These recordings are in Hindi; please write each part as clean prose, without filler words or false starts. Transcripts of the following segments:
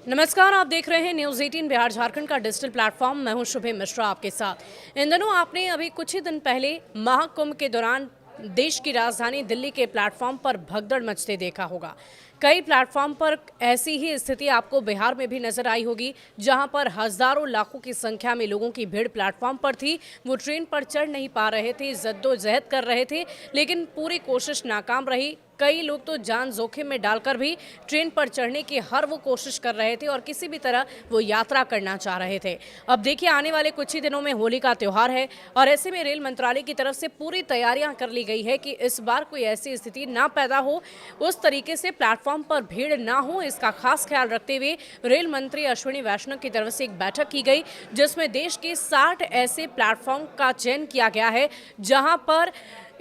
नमस्कार, आप देख रहे हैं न्यूज़ 18 बिहार झारखंड का डिजिटल प्लेटफॉर्म। मैं हूं शुभे मिश्रा आपके साथ। इन दिनों आपने अभी कुछ ही दिन पहले महाकुंभ के दौरान देश की राजधानी दिल्ली के प्लेटफॉर्म पर भगदड़ मचते देखा होगा। कई प्लेटफॉर्म पर ऐसी ही स्थिति आपको बिहार में भी नजर आई होगी, जहां पर हजारों लाखों की संख्या में लोगों की भीड़ प्लेटफॉर्म पर थी। वो ट्रेन पर चढ़ नहीं पा रहे थे, जद्दोजहद कर रहे थे, लेकिन पूरी कोशिश नाकाम रही। कई लोग तो जान जोखिम में डालकर भी ट्रेन पर चढ़ने की हर वो कोशिश कर रहे थे और किसी भी तरह वो यात्रा करना चाह रहे थे। अब देखिए, आने वाले कुछ ही दिनों में होली का त्यौहार है और ऐसे में रेल मंत्रालय की तरफ से पूरी तैयारियां कर ली गई है कि इस बार कोई ऐसी स्थिति ना पैदा हो, उस तरीके से प्लेटफॉर्म पर भीड़ ना हो, इसका खास ख्याल रखते हुए रेल मंत्री अश्विनी वैष्णव की तरफ से एक बैठक की गई, जिसमें देश के 60 ऐसे प्लेटफॉर्म का चयन किया गया है जहां पर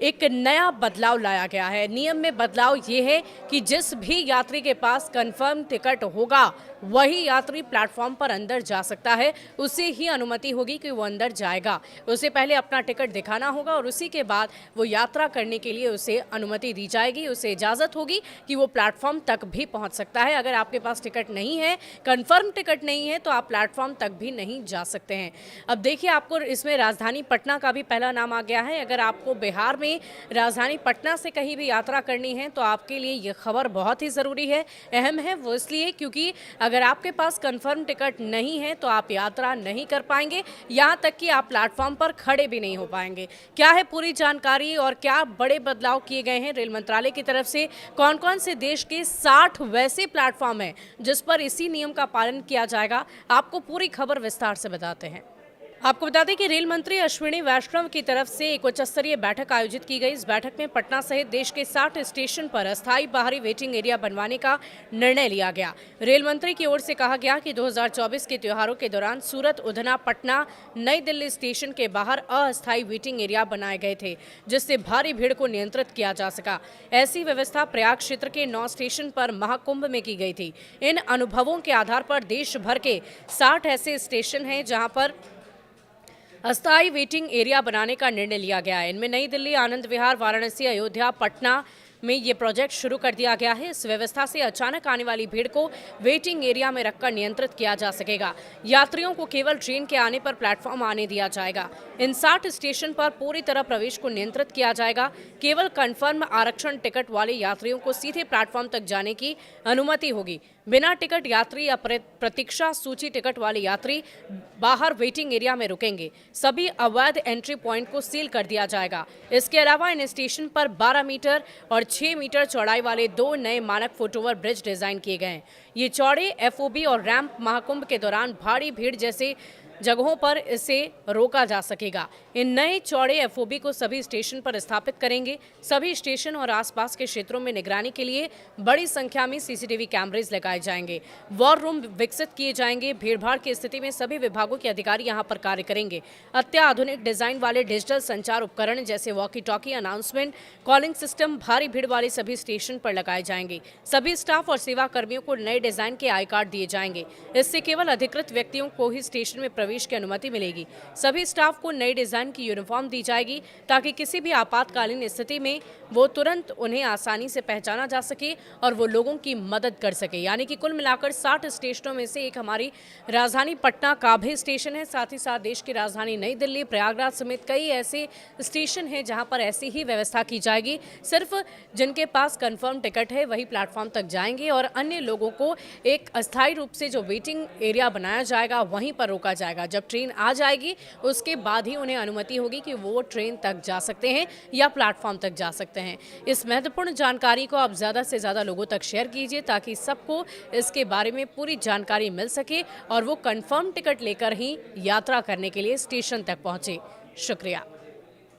एक नया बदलाव लाया गया है। नियम में बदलाव ये है कि जिस भी यात्री के पास कंफर्म टिकट होगा वही यात्री प्लेटफॉर्म पर अंदर जा सकता है। उसे ही अनुमति होगी कि वो अंदर जाएगा। उसे पहले अपना टिकट दिखाना होगा और उसी के बाद वो यात्रा करने के लिए उसे अनुमति दी जाएगी। उसे इजाज़त होगी कि वो प्लेटफॉर्म तक भी पहुंच सकता है। अगर आपके पास टिकट नहीं है, कंफर्म टिकट नहीं है, तो आप प्लेटफॉर्म तक भी नहीं जा सकते हैं। अब देखिए, आपको इसमें राजधानी पटना का भी पहला नाम आ गया है। अगर आपको बिहार में राजधानी पटना से कहीं भी यात्रा करनी है तो आपके लिए ये खबर बहुत ही ज़रूरी है, अहम है। वो इसलिए क्योंकि अगर आपके पास कंफर्म टिकट नहीं है तो आप यात्रा नहीं कर पाएंगे, यहाँ तक कि आप प्लेटफॉर्म पर खड़े भी नहीं हो पाएंगे। क्या है पूरी जानकारी और क्या बड़े बदलाव किए गए हैं रेल मंत्रालय की तरफ से, कौन कौन से देश के 60 वैसे प्लेटफॉर्म हैं जिस पर इसी नियम का पालन किया जाएगा, आपको पूरी खबर विस्तार से बताते हैं। आपको बता दें कि रेल मंत्री अश्विनी वैष्णव की तरफ से एक उच्च स्तरीय बैठक आयोजित की गई। इस बैठक में पटना सहित देश के 60 स्टेशन पर अस्थायी बाहरी वेटिंग एरिया बनवाने का निर्णय लिया गया। रेल मंत्री की ओर से कहा गया कि 2024 के त्योहारों के दौरान सूरत, उधना, पटना, नई दिल्ली स्टेशन के बाहर अस्थायी वेटिंग एरिया बनाए गए थे, जिससे भारी भीड़ को नियंत्रित किया जा सका। ऐसी व्यवस्था प्रयाग क्षेत्र के 9 स्टेशन पर महाकुंभ में की गई थी। इन अनुभवों के आधार पर देश भर के 60 ऐसे स्टेशन हैं जहां पर अस्थायी वेटिंग एरिया बनाने का निर्णय लिया गया है। इनमें नई दिल्ली, आनंद विहार, वाराणसी, अयोध्या, पटना में ये प्रोजेक्ट शुरू कर दिया गया है। इस व्यवस्था से अचानक आने वाली भीड़ को वेटिंग एरिया में रखकर नियंत्रित किया जा सकेगा। यात्रियों को केवल ट्रेन के आने पर प्लेटफॉर्म आने दिया जाएगा। इन 60 स्टेशन पर पूरी तरह प्रवेश को नियंत्रित किया जाएगा। केवल कंफर्म आरक्षण टिकट वाले यात्रियों को सीधे प्लेटफॉर्म तक जाने की अनुमति होगी। बिना टिकट यात्री या प्रतीक्षा सूची टिकट वाले यात्री बाहर वेटिंग एरिया में रुकेंगे। सभी अवैध एंट्री पॉइंट को सील कर दिया जाएगा। इसके अलावा इन स्टेशन पर 12 मीटर और 6 मीटर चौड़ाई वाले 2 नए मानक फुटओवर ब्रिज डिजाइन किए गए हैं। ये चौड़े एफओबी और रैंप महाकुंभ के दौरान भारी भीड़ जैसे जगहों पर इसे रोका जा सकेगा। इन नए चौड़े एफओबी को सभी स्टेशन पर स्थापित करेंगे। सभी स्टेशन और आसपास के क्षेत्रों में निगरानी के लिए बड़ी संख्या में सीसीटीवी कैमरेज लगाए जाएंगे। वॉर रूम विकसित किए जाएंगे। भीड़भाड़ की स्थिति में सभी विभागों के अधिकारी यहां पर कार्य करेंगे। अत्याधुनिक डिजाइन वाले डिजिटल संचार उपकरण जैसे walkie talkie, announcement, calling system भारी भीड़ वाले सभी स्टेशन पर लगाए जाएंगे। सभी स्टाफ और सेवा कर्मियों को नए डिजाइन के आई कार्ड दिए जाएंगे। इससे केवल अधिकृत व्यक्तियों को ही स्टेशन में प्रवेश की अनुमति मिलेगी। सभी स्टाफ को नए डिजाइन की यूनिफॉर्म दी जाएगी ताकि किसी भी आपातकालीन स्थिति में वो तुरंत उन्हें आसानी से पहचाना जा सके और वो लोगों की मदद कर सके। यानी कि कुल मिलाकर 60 स्टेशनों में से एक हमारी राजधानी पटना का भी स्टेशन है। साथ ही साथ देश की राजधानी नई दिल्ली, प्रयागराज समेत कई ऐसे स्टेशन हैं जहां पर ऐसी ही व्यवस्था की जाएगी। सिर्फ जिनके पास कंफर्म टिकट है वही प्लेटफॉर्म तक जाएंगे और अन्य लोगों को एक अस्थायी रूप से जो वेटिंग एरिया बनाया जाएगा वहीं पर रोका जाएगा। जब ट्रेन आ जाएगी उसके बाद ही उन्हें अनुमति होगी कि वो ट्रेन तक जा सकते हैं या प्लेटफॉर्म तक जा सकते हैं। इस महत्वपूर्ण जानकारी को आप ज़्यादा से ज़्यादा लोगों तक शेयर कीजिए ताकि सबको इसके बारे में पूरी जानकारी मिल सके और वो कंफर्म टिकट लेकर ही यात्रा करने के लिए स्टेशन तक पहुंचे। शुक्रिया।